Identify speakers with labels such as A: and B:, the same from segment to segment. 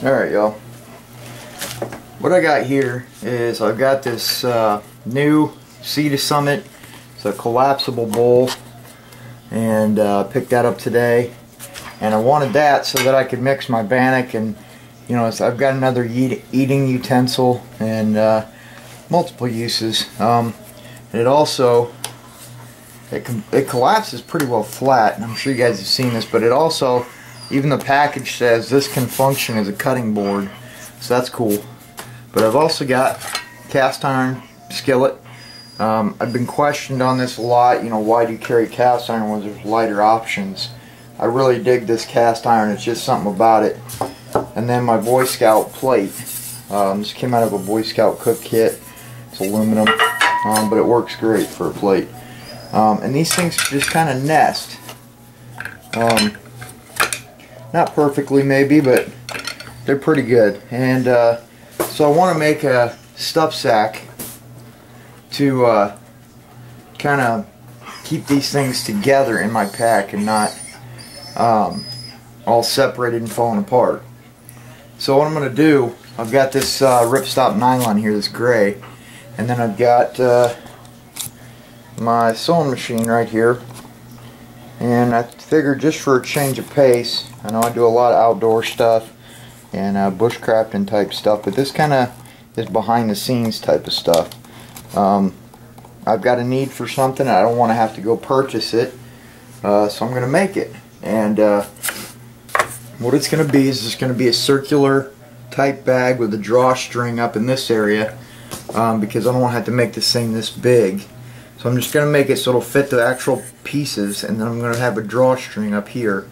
A: Alright, y'all. What I got here is I've got this new Sea to Summit. It's a collapsible bowl, and picked that up today. And I wanted that so that I could mix my bannock, and you know, I've got another eating utensil and multiple uses. And it also it collapses pretty well flat, and I'm sure you guys have seen this, but it also, even the package says this can function as a cutting board, so that's cool. But I've also got cast iron skillet. I've been questioned on this a lot, you know, why do you carry cast iron when there's lighter options? I really dig this cast iron, it's just something about it. And then my Boy Scout plate. This came out of a Boy Scout cook kit. It's aluminum, but it works great for a plate. And these things just kind of nest. Not perfectly maybe, but they're pretty good. And so I want to make a stuff sack to kind of keep these things together in my pack and not all separated and falling apart. So what I'm going to do, I've got this ripstop nylon here, this gray, and then I've got my sewing machine right here, and I figured just for a change of pace, I know I do a lot of outdoor stuff and bushcrafting type stuff, but this kind of is behind the scenes type of stuff. I've got a need for something, I don't want to have to go purchase it, so I'm going to make it. And what it's going to be is it's going to be a circular type bag with a drawstring up in this area, because I don't want to have to make this thing this big. So I'm just going to make it so it'll fit the actual pieces, and then I'm going to have a drawstring up here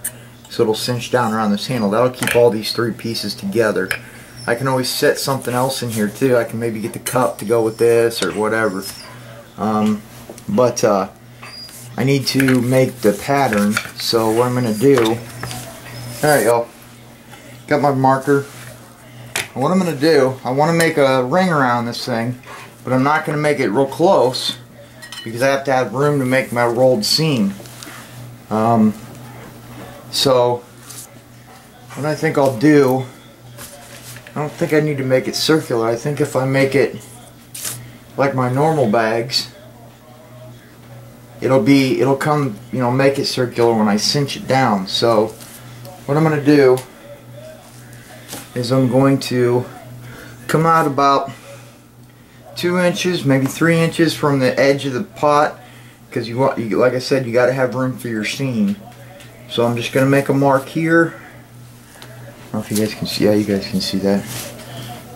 A: so it'll cinch down around this handle. That'll keep all these three pieces together. I can always set something else in here too. I can maybe get the cup to go with this or whatever. But I need to make the pattern, so what I'm going to do, alright y'all, got my marker. And what I'm going to do, I want to make a ring around this thing, but I'm not going to make it real close because I have to have room to make my rolled seam. So what I think I'll do, I don't think I need to make it circular. I think if I make it like my normal bags, it'll come, you know, make it circular when I cinch it down. So what I'm going to do is I'm going to come out about 2 inches, maybe 3 inches from the edge of the pot, because like I said, you got to have room for your seam. So I'm just going to make a mark here. I don't know if you guys can see. Yeah, you guys can see that.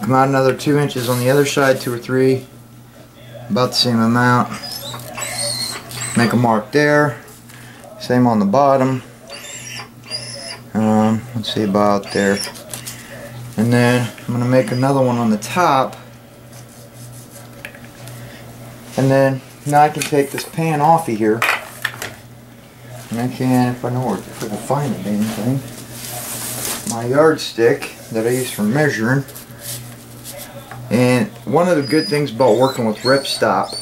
A: Come out another 2 inches on the other side, 2 or 3, about the same amount. Make a mark there. Same on the bottom. Let's see, about there. And then I'm going to make another one on the top. And then now I can take this pan off of here. And I can, if I can find the damn thing, my yardstick that I use for measuring. And one of the good things about working with ripstop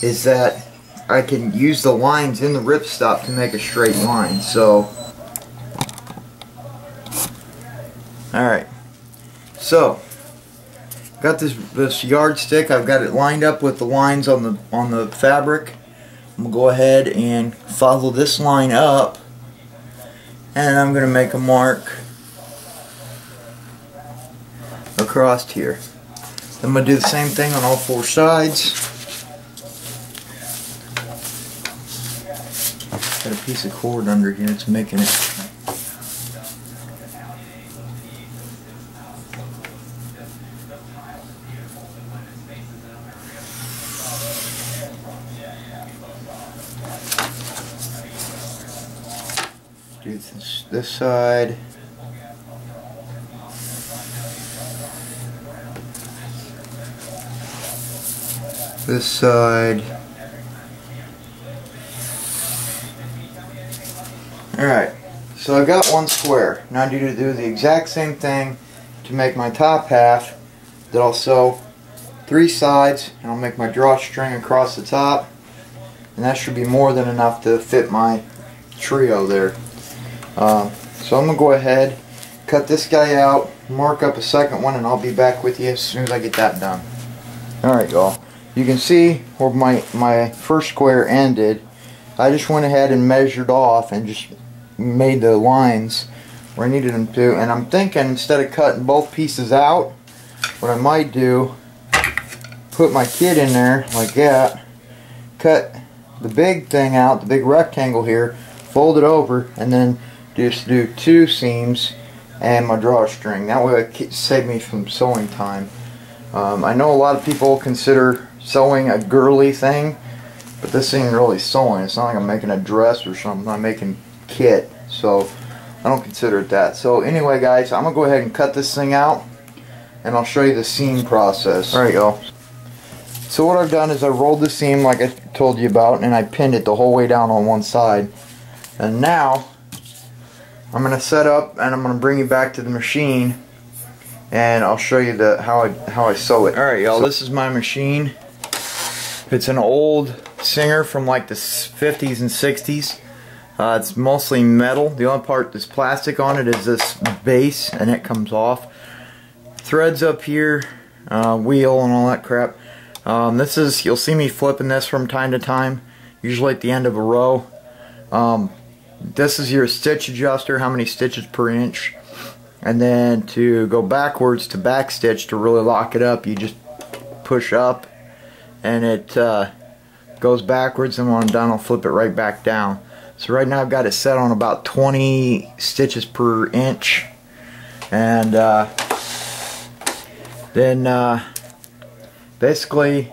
A: is that I can use the lines in the ripstop to make a straight line. So, alright. So, got this yardstick. I've got it lined up with the lines on the fabric. I'm gonna go ahead and follow this line up, and I'm gonna make a mark across here. I'm gonna do the same thing on all 4 sides. Got a piece of cord under here. It's making it. Do this side. This side. Alright, so I got one square. Now I need to do the exact same thing to make my top half. That I'll sew 3 sides, and I'll make my drawstring across the top, and that should be more than enough to fit my trio there. So I'm going to go ahead, cut this guy out, mark up a second one, and I'll be back with you as soon as I get that done. Alright y'all, you can see where my first square ended. I just went ahead and measured off and just made the lines where I needed them to, and I'm thinking instead of cutting both pieces out, what I might do, put my kit in there like that, cut the big thing out, the big rectangle here, fold it over, and then just do 2 seams and my drawstring. That way it save me from sewing time. I know a lot of people consider sewing a girly thing, but this ain't really sewing. It's not like I'm making a dress or something. I'm making kit, so I don't consider it that. So anyway guys, I'm gonna go ahead and cut this thing out and I'll show you the seam process. Alright y'all, so what I've done is I rolled the seam like I told you about, and I pinned it the whole way down on one side. And now I'm gonna set up and I'm gonna bring you back to the machine and I'll show you how I sew it. Alright y'all, this is my machine. It's an old Singer from like the 50s and 60s. It's mostly metal. The only part that's plastic on it is this base, and it comes off. Threads up here, wheel and all that crap. This is, you'll see me flipping this from time to time, usually at the end of a row. This is your stitch adjuster, how many stitches per inch. And then to go backwards to back stitch, to really lock it up, you just push up and it goes backwards, and when I'm done I'll flip it right back down. So right now I've got it set on about 20 stitches per inch, and then basically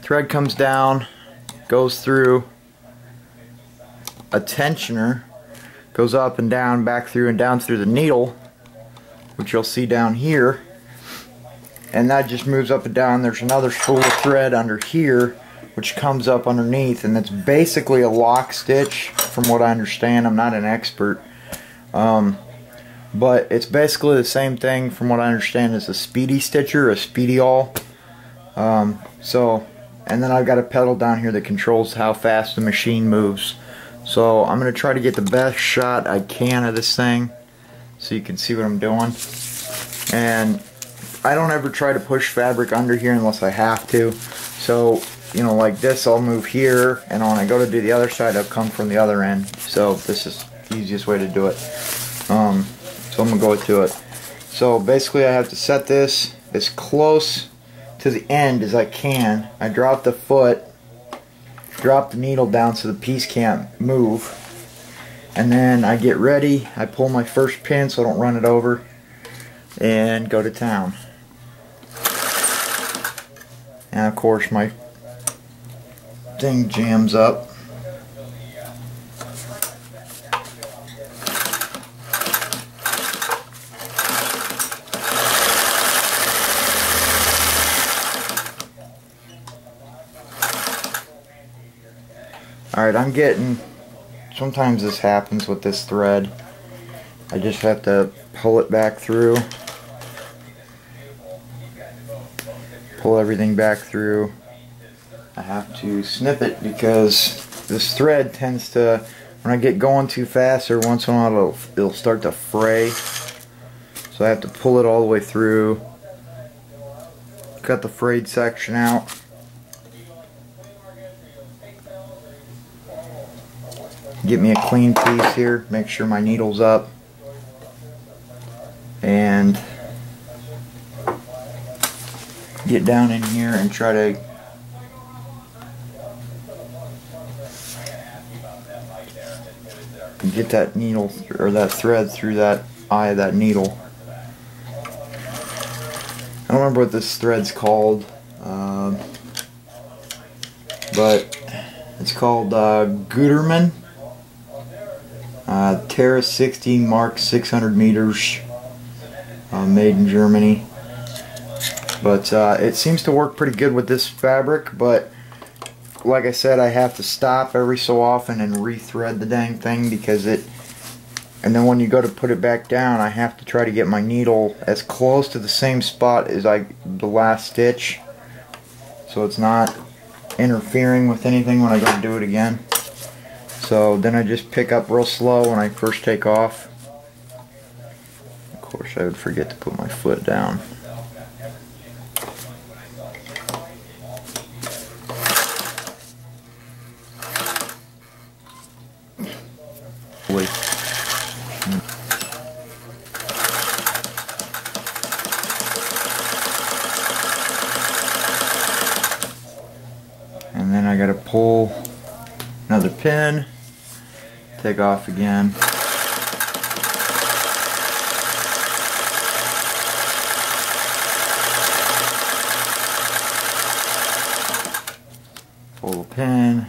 A: thread comes down, goes through a tensioner, goes up and down, back through and down through the needle, which you'll see down here, and that just moves up and down. There's another spool of thread under here which comes up underneath, and it's basically a lock stitch from what I understand. I'm not an expert, but it's basically the same thing from what I understand as a speedy stitcher, a speedy yall. And then I've got a pedal down here that controls how fast the machine moves. So I'm going to try to get the best shot I can of this thing so you can see what I'm doing. And I don't ever try to push fabric under here unless I have to. So, you know, like this, I'll move here, and when I go to do the other side, I'll come from the other end. So this is the easiest way to do it. So I'm going to go to it. So basically I have to set this as close to the end as I can. I drop the foot, drop the needle down so the piece can't move, and then I get ready. I pull my first pin so I don't run it over, and go to town. And of course my thing jams up. Alright, I'm getting, sometimes this happens with this thread. I just have to pull it back through. Pull everything back through. I have to snip it because this thread tends to, when I get going too fast, or once in a while it'll start to fray. So I have to pull it all the way through. Cut the frayed section out. Get me a clean piece here, make sure my needle's up, and get down in here and try to get that needle or that thread through that eye of that needle. I don't remember what this thread's called, but it's called Gutermann. Terra 60 Mark 600 meters, made in Germany. But it seems to work pretty good with this fabric, but like I said, I have to stop every so often and rethread the dang thing because it, and then when you go to put it back down, I have to try to get my needle as close to the same spot as the last stitch, so it's not interfering with anything when I go to do it again. So then I just pick up real slow when I first take off. Of course, course, I would forget to put my foot down. Wait. And then I gotta pull another pin, take off again. Pull the pin.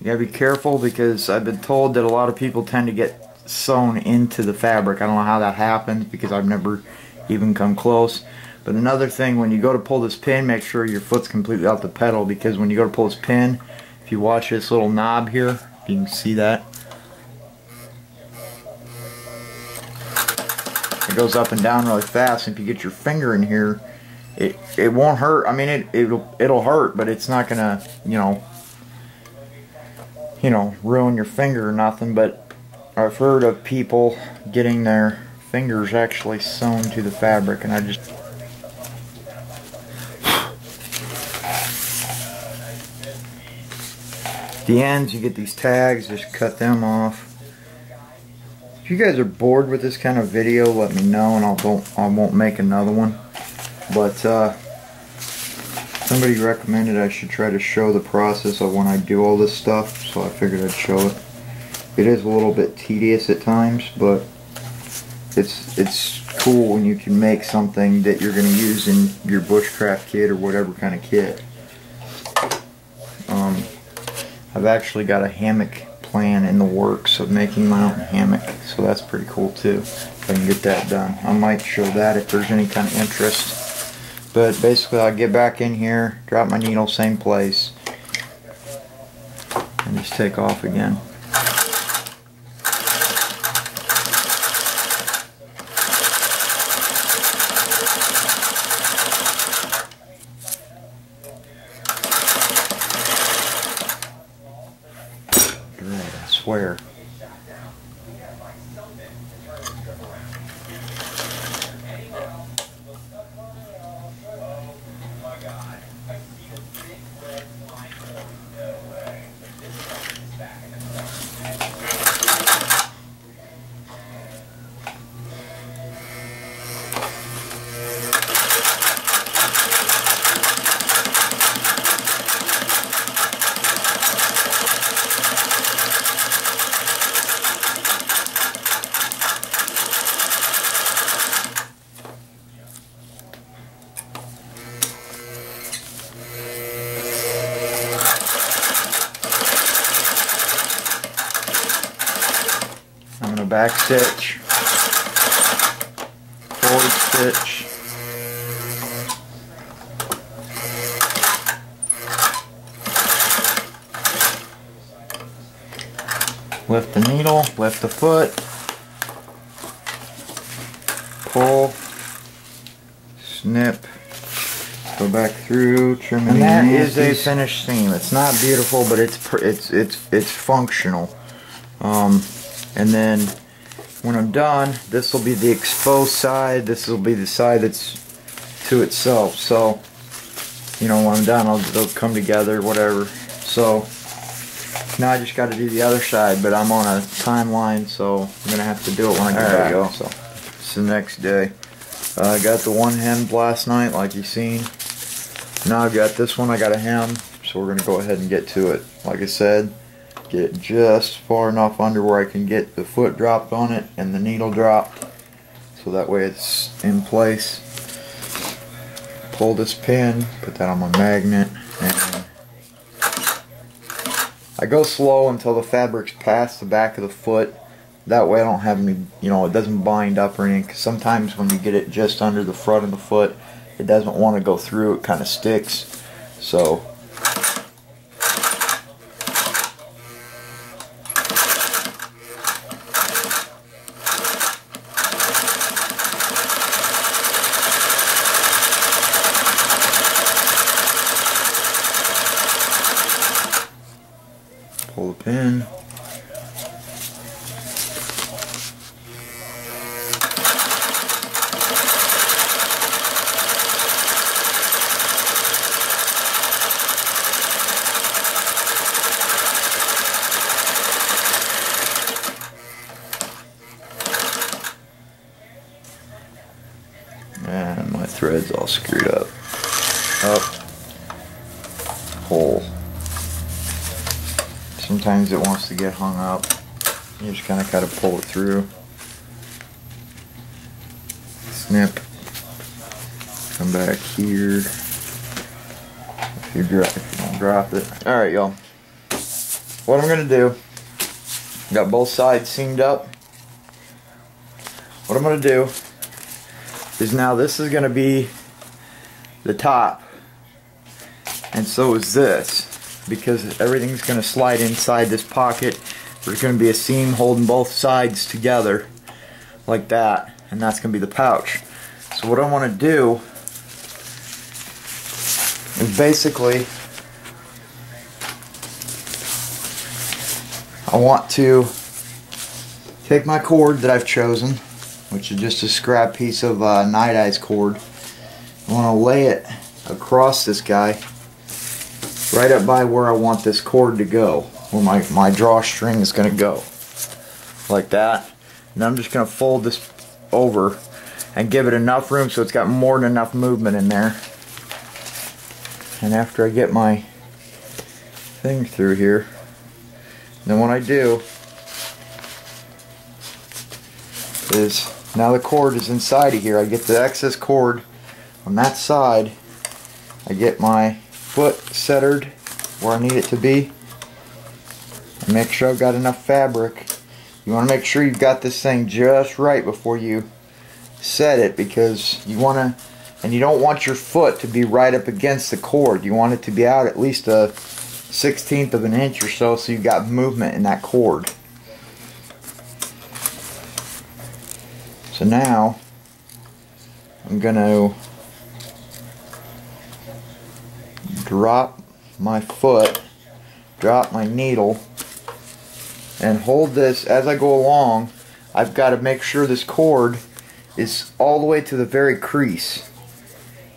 A: You gotta be careful because I've been told that a lot of people tend to get sewn into the fabric. I don't know how that happens because I've never even come close. But another thing, when you go to pull this pin, make sure your foot's completely out the pedal, because when you go to pull this pin, if you watch this little knob here, you can see that. It goes up and down really fast, and if you get your finger in here, it won't hurt. I mean, it'll hurt, but it's not gonna, you know, ruin your finger or nothing. But I've heard of people getting their fingers actually sewn to the fabric, and I just... The ends, you get these tags, just cut them off. If you guys are bored with this kind of video, let me know, and I won't make another one. But somebody recommended I should try to show the process of when I do all this stuff, so I figured I'd show it. It is a little bit tedious at times, but it's cool when you can make something that you're going to use in your bushcraft kit or whatever kind of kit. I've actually got a hammock plan in the works of making my own hammock, so that's pretty cool too, if I can get that done. I might show that if there's any kind of interest. But basically I'll get back in here, drop my needle, same place, and just take off again. I swear. I'm going to back stitch, forward stitch, lift the needle, lift the foot, pull, snip, go back through, trim it. And that is a finished seam. It's not beautiful, but it's functional. And then when I'm done, this will be the exposed side, this will be the side that's to itself. So, you know, when I'm done, they'll come together, whatever. So now I just got to do the other side, but I'm on a timeline, so I'm going to have to do it when I get back. So it's the next day. I got the one hemmed last night, like you've seen. Now I've got this one I got to hem, so we're going to go ahead and get to it. Like I said, get it just far enough under where I can get the foot dropped on it and the needle dropped, so that way it's in place. Pull this pin, put that on my magnet, and I go slow until the fabric's past the back of the foot. That way I don't have any, you know, it doesn't bind up or anything, because sometimes when you get it just under the front of the foot, it doesn't want to go through, it kind of sticks. So pin. And my thread's all screwed up. Hole. Sometimes it wants to get hung up. You just kind of gotta pull it through. Snip. Come back here. If you don't drop it. Alright, y'all. What I'm gonna do, got both sides seamed up. What I'm gonna do is, now this is gonna be the top, and so is this, because everything's going to slide inside this pocket. There's going to be a seam holding both sides together like that, and that's going to be the pouch. So what I want to do is basically, I want to take my cord that I've chosen, which is just a scrap piece of night eyes cord. I want to lay it across this guy, right up by where I want this cord to go, where my drawstring is going to go, like that. And I'm just going to fold this over and give it enough room so it's got more than enough movement in there. And after I get my thing through here, then what I do is, now the cord is inside of here, I get the excess cord on that side, I get my foot centered where I need it to be, and make sure I've got enough fabric. You want to make sure you've got this thing just right before you set it, because you want to, and you don't want your foot to be right up against the cord. You want it to be out at least a 1/16 of an inch or so, so you've got movement in that cord. So now I'm going to drop my foot, drop my needle, and hold this as I go along. I've got to make sure this cord is all the way to the very crease,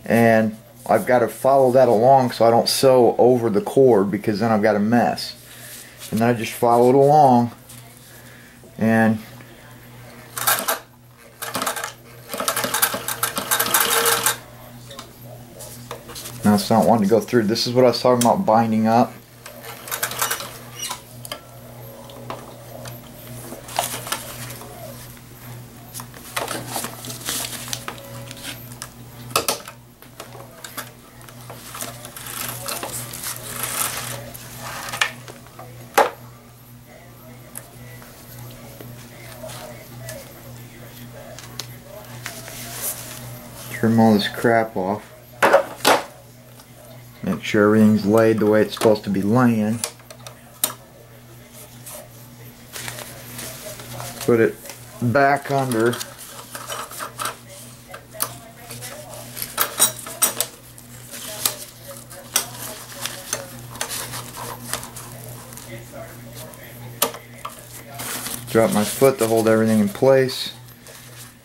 A: and I've got to follow that along so I don't sew over the cord, because then I've got a mess. And then I just follow it along, and now it's not wanting to go through. This is what I was talking about binding up. Trim all this crap off. Make sure everything's laid the way it's supposed to be laying. Put it back under. Drop my foot to hold everything in place.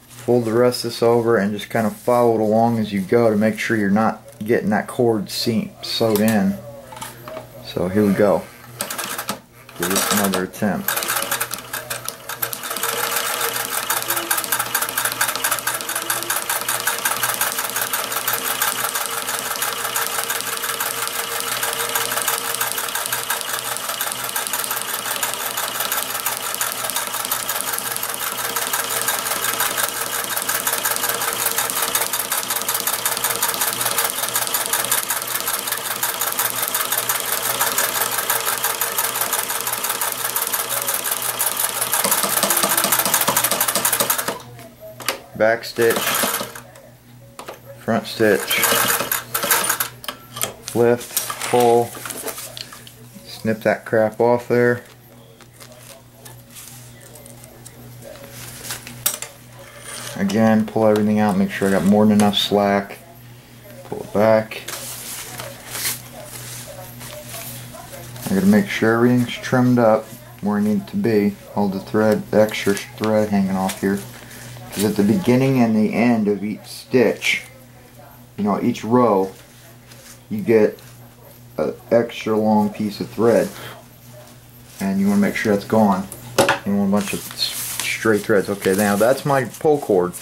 A: Fold the rest of this over and just kind of follow it along as you go to make sure you're not getting that cord sewed in. So here we go. Give this another attempt. Back stitch, front stitch, lift, pull, snip that crap off there. Again, pull everything out, make sure I got more than enough slack. Pull it back. I gotta make sure everything's trimmed up where I need it to be. All the thread, the extra thread hanging off here. Because at the beginning and the end of each stitch, you know, each row, you get an extra long piece of thread. And you want to make sure that's gone. You want a bunch of straight threads. Okay, now that's my pull cord.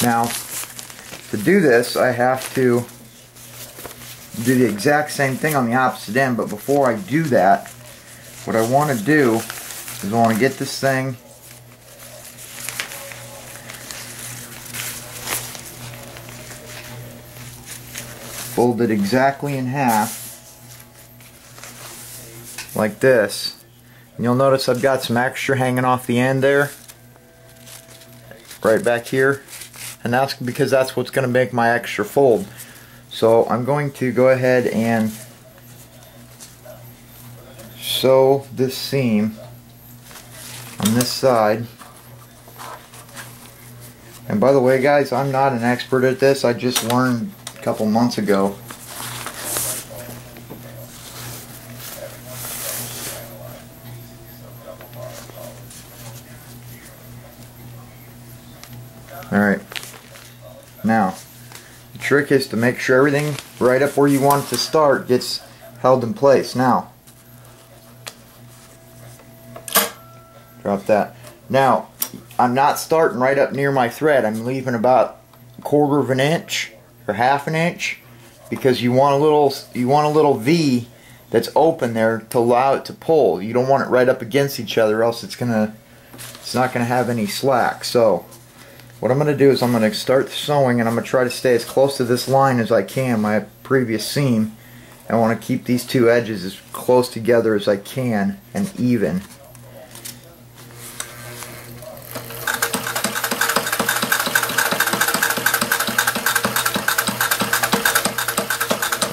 A: Now, to do this, I have to do the exact same thing on the opposite end, but before I do that, what I want to do is I want to get this thing folded exactly in half, like this. And you'll notice I've got some extra hanging off the end there, right back here, and that's because that's what's going to make my extra fold. So I'm going to go ahead and sew this seam on this side. And by the way, guys, I'm not an expert at this. I just learned a couple months ago. Alright, now the trick is to make sure everything right up where you want it to start gets held in place. Now, drop that. Now, I'm not starting right up near my thread. I'm leaving about 1/4 of an inch or 1/2 an inch, because you want a little V that's open there to allow it to pull. You don't want it right up against each other, else it's not gonna have any slack. So what I'm going to do is I'm going to start sewing, and I'm going to try to stay as close to this line as I can, my previous seam. I want to keep these two edges as close together as I can and even.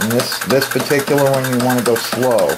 A: And this particular one you want to go slow.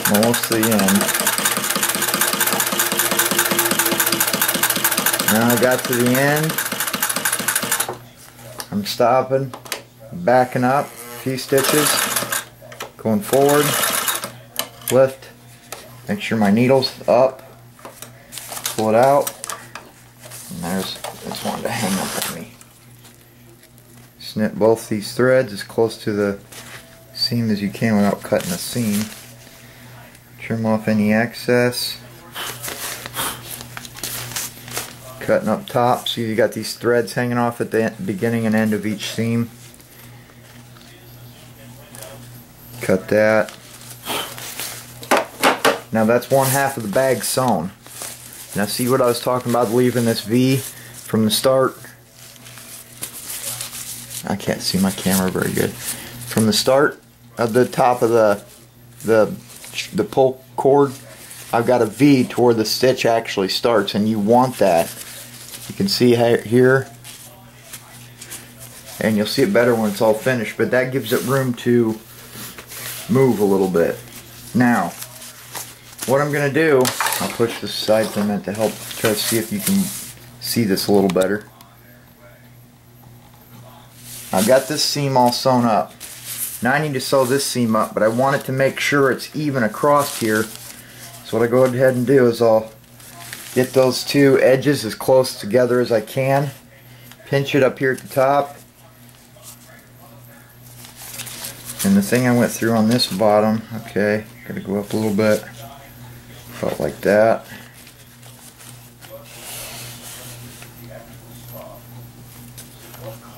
A: Almost to the end. Now I got to the end. I'm stopping, backing up a few stitches, going forward, lift, make sure my needle's up, pull it out, and there's this one to hang up on me. Snip both these threads as close to the seam as you can without cutting the seam. Trim off any excess. Cutting up top, so you got these threads hanging off at the beginning and end of each seam. Cut that. Now that's 1/2 of the bag sewn. Now see what I was talking about, leaving this V from the start? I can't see my camera very good. From the start of the top of the pull cord, I've got a V to where the stitch actually starts, and you want that. You can see here, and you'll see it better when it's all finished, but that gives it room to move a little bit. Now, what I'm going to do, I'll push this aside for a minute to help try to see if you can see this a little better. I've got this seam all sewn up. Now I need to sew this seam up, but I want it to make sure it's even across here. So what I go ahead and do is I'll get those two edges as close together as I can, pinch it up here at the top, and the thing I went through on this bottom, okay, gotta go up a little bit, about like that.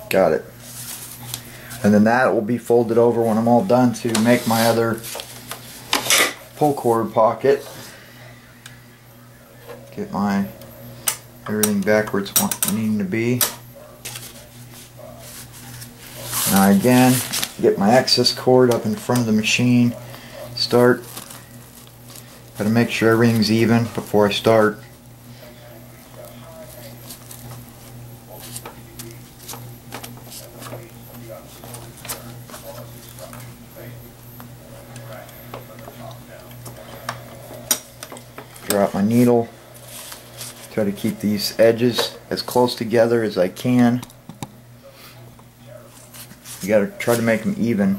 A: Got it. And then that will be folded over when I'm all done to make my other pull cord pocket. Get my everything back where it's needing to be. Now again, get my excess cord up in front of the machine. Start. Gotta make sure everything's even before I start. Drop my needle. Try to keep these edges as close together as I can. You gotta try to make them even.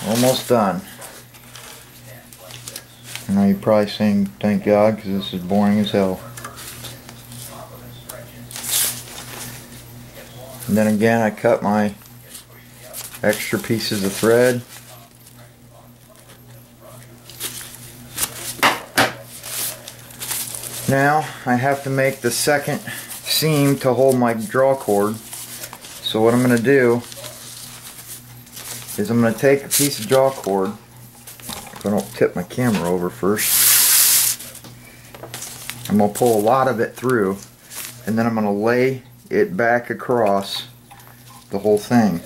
A: Almost done. I know you're probably saying thank God because this is boring as hell. And then again I cut my extra pieces of thread. Now I have to make the second seam to hold my draw cord. So what I'm going to do is I'm going to take a piece of draw cord, if I don't tip my camera over first, I'm going to pull a lot of it through, and then I'm going to lay it back across the whole thing.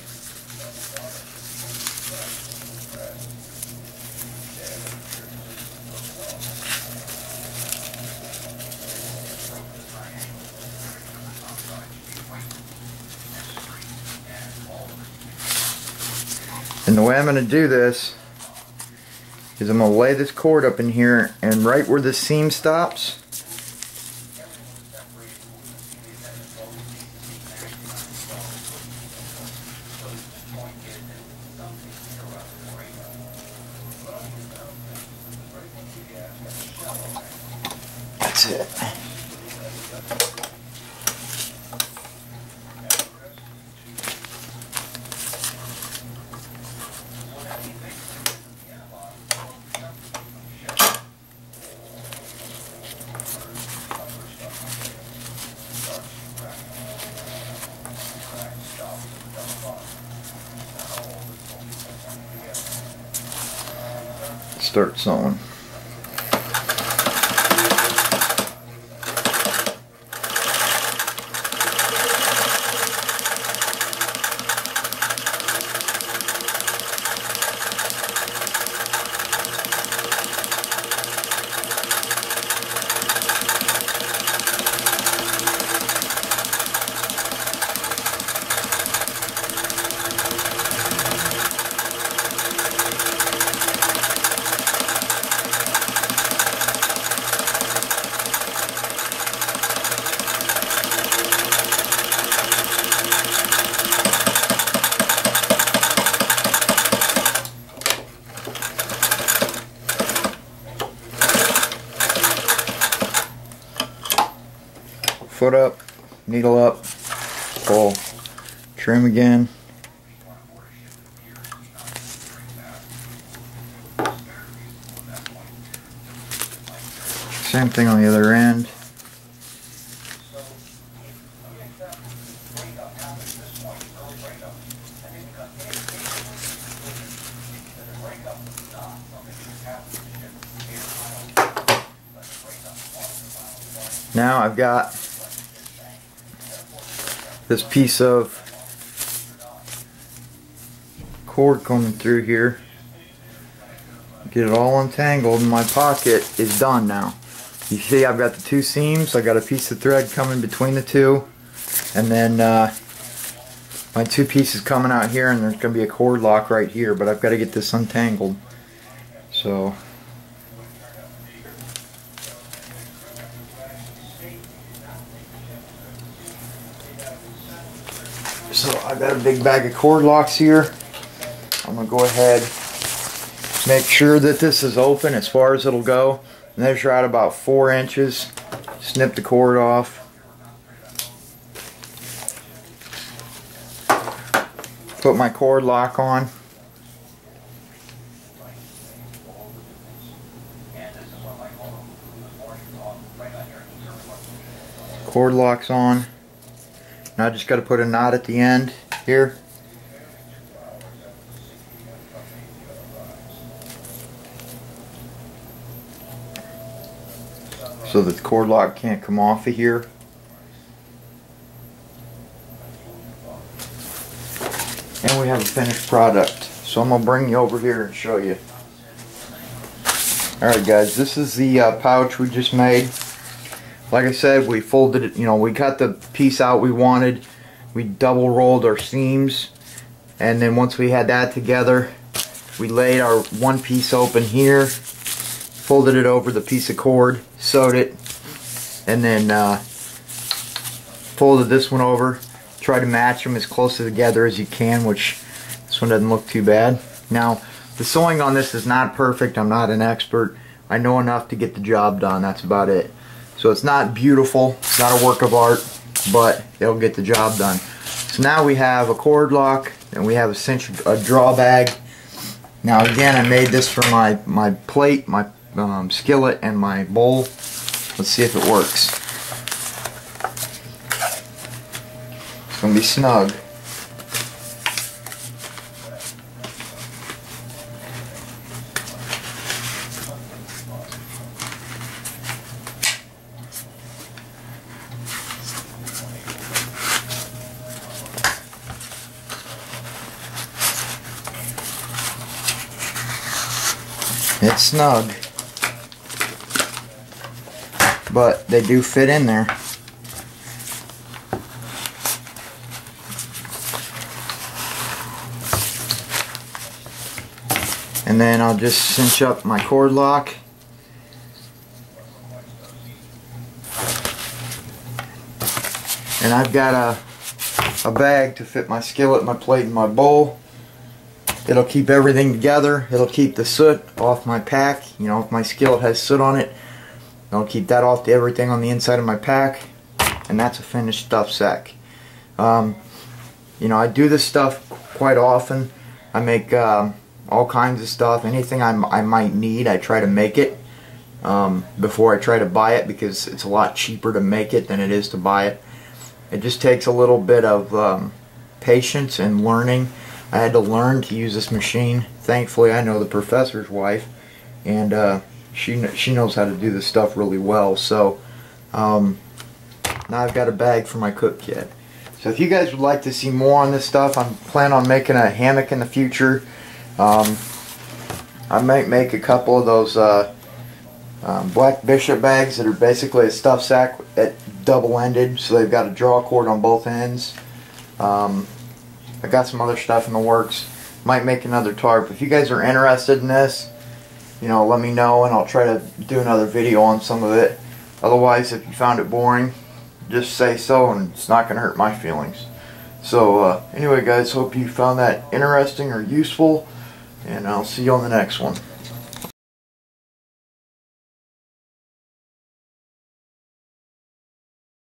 A: And the way I'm going to do this is I'm going to lay this cord up in here, and right where the seam stops, that's it. Start sewing. Foot up, needle up, pull, trim again. Same thing on the other end. Now I've got this piece of cord coming through here. Get it all untangled, and my pocket is done now. You see I've got the two seams, I got a piece of thread coming between the two, and then my two pieces coming out here, and there's going to be a cord lock right here, but I've got to get this untangled. So I've got a big bag of cord locks here. I'm going to go ahead Make sure that this is open as far as it'll go. Measure out about 4 inches. Snip the cord off. Put my cord lock on. Cord lock's on. Now I just got to put a knot at the end here. So that the cord lock can't come off of here. And we have a finished product. So I'm going to bring you over here and show you. Alright guys, this is the pouch we just made. Like I said, we folded it, we cut the piece out we wanted. We double rolled our seams. And then once we had that together, we laid our one piece open here. Folded it over the piece of cord, sewed it, and then folded this one over. Try to match them as close together as you can, which this one doesn't look too bad. Now, the sewing on this is not perfect. I'm not an expert. I know enough to get the job done. That's about it. So it's not beautiful. It's not a work of art, but it'll get the job done. So now we have a cord lock, and we have a draw bag. Now again, I made this for my plate, my skillet, and my bowl. Let's see if it works. It's going to be snug. It's snug, but they do fit in there. And then I'll just cinch up my cord lock. And I've got a bag to fit my skillet, my plate, and my bowl. It'll keep everything together. It'll keep the soot off my pack. If my skillet has soot on it, I'll keep that off everything on the inside of my pack. And that's a finished stuffed sack. I do this stuff quite often. I make all kinds of stuff. Anything I might need, I try to make it before I try to buy it, because it's a lot cheaper to make it than it is to buy it. It just takes a little bit of patience and learning. I had to learn to use this machine. Thankfully, I know the professor's wife, and she knows how to do this stuff really well. So now I've got a bag for my cook kit. So if you guys would like to see more on this stuff, I'm planning on making a hammock in the future. I might make a couple of those Black Bishop bags that are basically a stuffed sack at double-ended, so they've got a draw cord on both ends. I got some other stuff in the works. Might make another tarp. If you guys are interested in this, let me know, and I'll try to do another video on some of it. Otherwise, if you found it boring, just say so, and it's not going to hurt my feelings. So anyway guys, hope you found that interesting or useful, and I'll see you on the next one.